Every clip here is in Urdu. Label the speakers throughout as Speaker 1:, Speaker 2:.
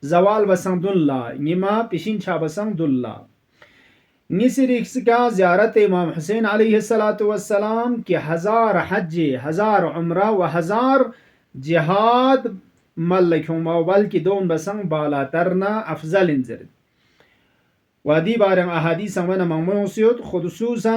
Speaker 1: زوال بسان دنلا نما پیشین چا بسان دنلا نیسی ریکس کا زیارت امام حسین علیه السلام کی 1000 حج 1000 عمره و 1000 جهاد ملکهم و بلکه دون بسان بالاترنا افضل انزرد و دی بارم احادیث من ممنوع سیود خصوصا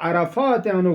Speaker 1: عرفات انو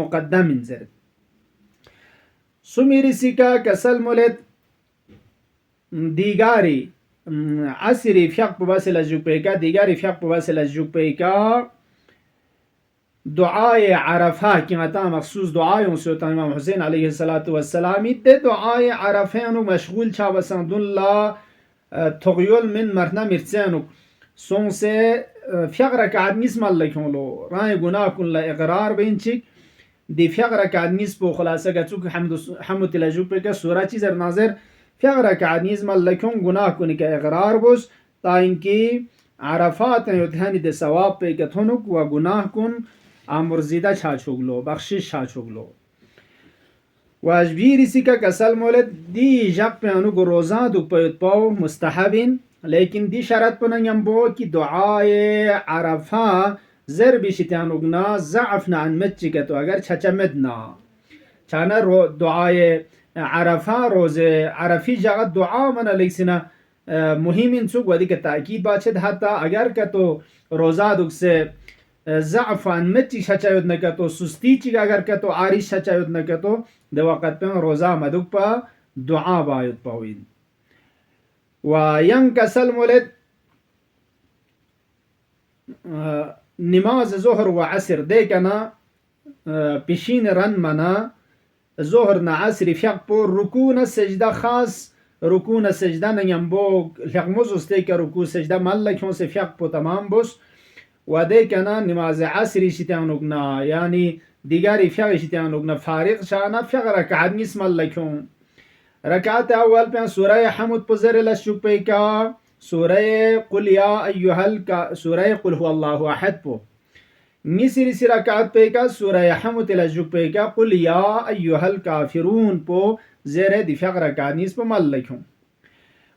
Speaker 1: مقدم انزرد سمیری سیکا کسل مولد دیگاری عصری فقه باسل الجوبيكا دیگری فقه باسل الجوبيكا دعای عرفه كما تا مخصوص دعای سلطان امام حسین علیه السلام ده دعای عرفه انو مشغول چا بسندون لا تغیول من مرنا مرتسانو سون سے فقر رکعت نیس مالکون لو رای گناه کن لا اقرار بینچک دی فقر رکعت نیس بو خلاصه گچوک حمد الجوبيكا سوره چیز ناظر فقر رکعت نیز ملکون گناه کنی که اقرار بوس تا اینکه عرفات یوتهانی ده ثواب پی کتونک و گناه کن امرزیده چا چوگلو بخشش چا چوگلو و اجبیری سی که کسل مولد دی جق پیانو گو روزان دو پیت پاو مستحبین لیکن دی شرط پننگم بو که دعای عرفا زر بیشتیانو گنا ضعفنا عن مچی کتو اگر چچمدنا چانه دعای عرفه روز عرفی جگه دعا من لیکسینا مهمین سوق ودی که تأکید باشد حتی اگر که تو روزا دوک سے ضعف ان متی شچایود نکتو سستی چی اگر که تو عاریش شچایود نکتو ده وقت پن روزا مدوک پا دعا باید پاوید و ین کسل مولد نماز ظهر و عصر ده کنا پیشین رن منا ظهر نا عصر فقه پور رکون سجده خاص رکون سجده نیم بو لغموز استه که رکو سجده ملکون سے فقه پو تمام بوس و ده کنا نماز عصری شتیان اگنا یعنی دیگری فقه شتیان اگنا فارغ شانا فقه رکعت نیس ملکون رکعت اول پین سوره حمد پزر لشوپی کا سوره قل یا ایوهل کا سوره قل هو الله احد پو نیسری سی رکعت پی کا سوره حمد لشوپی کا قل یا ایوهل کافرون پو زیر دی فقه رکعت نیس پو ملکون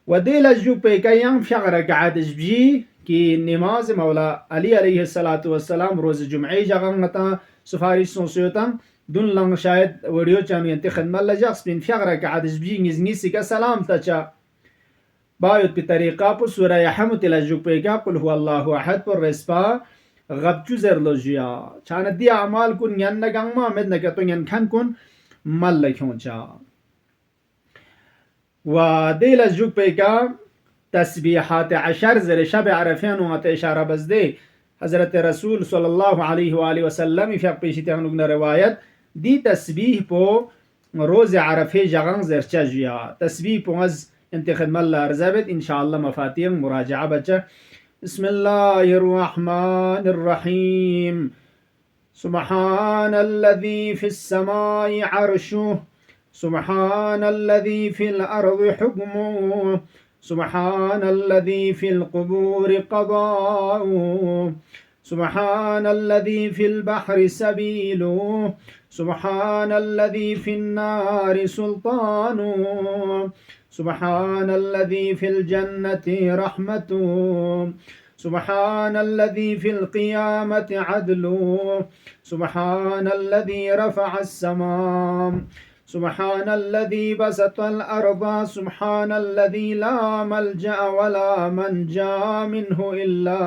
Speaker 1: و دی لشوپی کا یم فقه رکعت جبجی کی نماز مولا علی علیہ السلام روز جمعی جغنگتا سفارش سوسیوتا دون لنگ شاید ویڈیو چانو ینتخد ملا جغس بین فقر رکعت جبجی نزنیسی کا سلام تچا باید پی طریقہ پو سورہ حمد الجوپی کا قل هو اللہ احد پر رسپا غبچو زر لوجیا چاند دی اعمال کن ین نگنگ ما مد نکتو ین کن کن ملکون چا و دیل الجوپی کا تسبیحات 10 زر شب عرفین و اشاره بزده حضرت رسول صلی الله علیه و آله و سلم فقه پیشتی انگنا روایت دی تسبیح پو روز عرفه جغن زر چجیا تسبیح پو از انتخد ملا ارزبت انشاءالله مفاتیح مراجعه بچه بسم الله الرحمن الرحیم سبحان الذي في السماء عرشه سبحان الذي في الأرض حكمه سبحان الذي في القبور قضاؤه سبحان الذي في البحر سبيله سبحان الذي في النار سلطانه سبحان الذي في الجنة رحمته سبحان الذي في القيامة عدله سبحان الذي رفع السماء سبحان الذي بسط الأرض سبحان الذي لا ملجأ ولا منجا منه إلا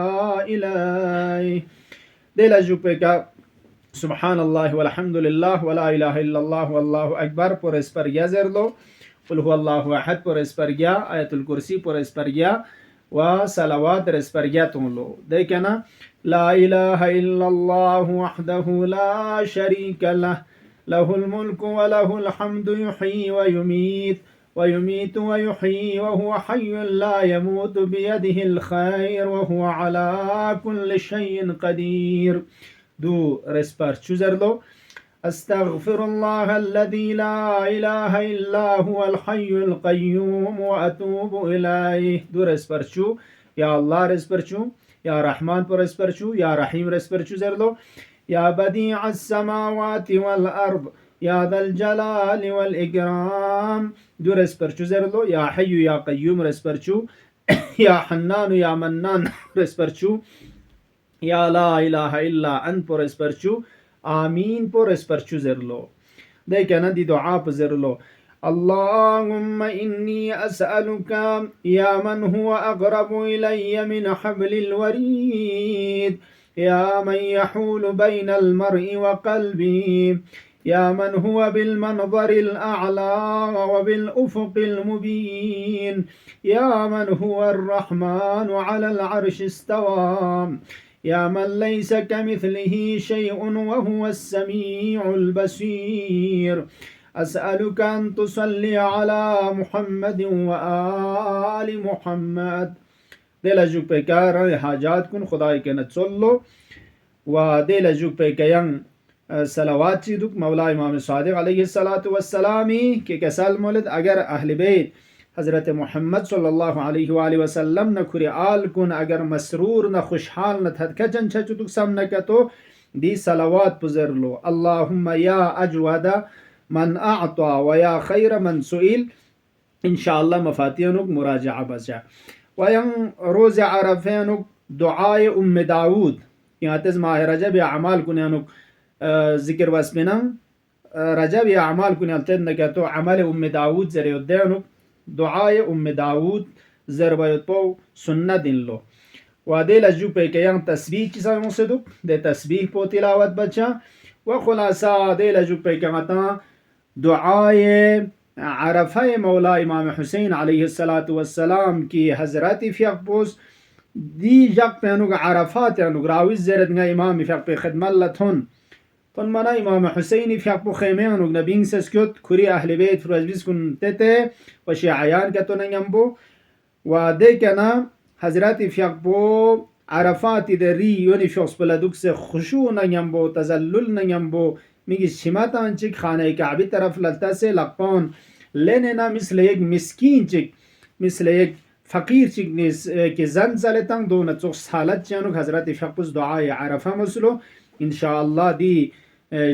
Speaker 1: إليه دل جوپeka سبحان الله والحمد لله ولا إله إلا الله والله أكبر por espergia zerlo قل هو الله أحد por espergia آية الكرسي por espergia وصلوات espergia تونلو ديكنا لا إله إلا الله وحده لا شريك له له الملك وله الحمد يحيي ويميت ويحيي وهو حي لا يموت بيده الخير وهو على كل شيء قدير دو رسپر چوزرلو أستغفر الله الذي لا إله إلا هو الحي القيوم وأتوب إليه. دو رسپرچو یا الله رسپرچو یا رحمان پر رسپرچو یا رحیم رسپرچو زرلو يا بديع السماوات والأرض يا ذا الجلال والإكرام. دو رسپرچو زرلو يا حي يا قيوم رسپرچو يا حنان يا منان رسپرچو يا لا إله إلا أنت پر رسپرچو آمين پر رسپرچو زرلو. دیکھنا دی دعا پر زرلو. اللهم إني أسألك يا من هو أقرب إلي من حبل الوريد يا من يحول بين المرء وقلبي يا من هو بالمنظر الأعلى وبالأفق المبين يا من هو الرحمن على العرش استوى يا من ليس كمثله شيء وهو السميع البصير. أسألك أن تصلي على محمد وآل محمد. دل جوک پہ کار حاجات کن خدای کے نتصلو و دل جوک پہ کین صلوات چیدوک مولا امام صادق علیہ السلامی کہ کسال مولد اگر اہل بیت حضرت محمد صلی اللہ علیہ وآلہ وسلم نہ کھری آل کن اگر مسرور نہ خوشحال نہ تھدکچن چھچتوک سم نکتو دی صلوات پزر لو. اللہم یا اجود من اعطا و یا خیر من سئل. انشاءاللہ مفاتیحنک مراجعہ بچا. وین روز عرفینک دعائے داود یاتز ماہ رجب یا اعمال کنینک ذکر واسمنن رجب یا اعمال کنین تدنکتو عمل داود زریدینک دعائے داود زربیت پو سنت لو. و دے لجو پہ کیان تسبیح چیزا مصدق دے تسبیح پو تلاوت بچا. و خلاصہ دے لجو پہ کیان دعائے عرفہ مولا امام حسین علیہ السلام کی حضرت فیق پوس دی جق پینوگ عرفات یعنوگ راویز زیرت nga امام فیق پہ خدمت لتھن تن منا امام حسین فیق پو خیمیانوگ نبینگ سسکیوت کھری اہل بیت فرزبیز کن تیتے و شیعیان کتو ننگمبو و دیکنا حضرت فیق پو عرفات دری یونی شخص بلدوک سے خشوع ننگمبو تزلل ننگمبو میگی شماتا انچک خانه کعبی طرف للتا سے لقپان لیننا مثل یک مسکین چک مثل یک فقیر چک که زن زلتن دون چوک سالت چانوک حضرت فقص دعای عرفه مسلو انشاءاللہ دی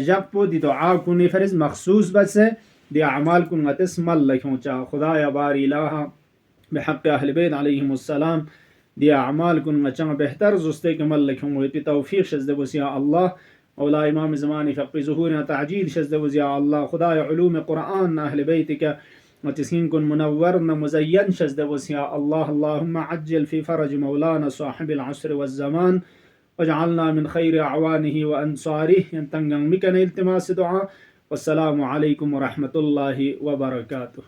Speaker 1: جب دی دعا کنی فرز مخصوص بسے دی اعمال کن غتس مل لکھوں چاہ خدایا باری الہ بحق اہل بیت علیہم السلام دی اعمال کن غچاں بہتر زستے کمل لکھوں ویتی توفیق شزد بسیا اللہ مولا امام زمانی فقی ظهورنا تعجیل شزد وزیا اللہ خدای علوم قرآن اہل بیتک وتسکین کن منورنا مزین شزد وزیا اللہ اللہم عجل فی فرج مولانا صاحب العصر والزمان واجعلنا من خیر اعوانه وانصاره ينتنگن مکن التماس دعا والسلام علیکم ورحمة اللہ وبرکاتہ.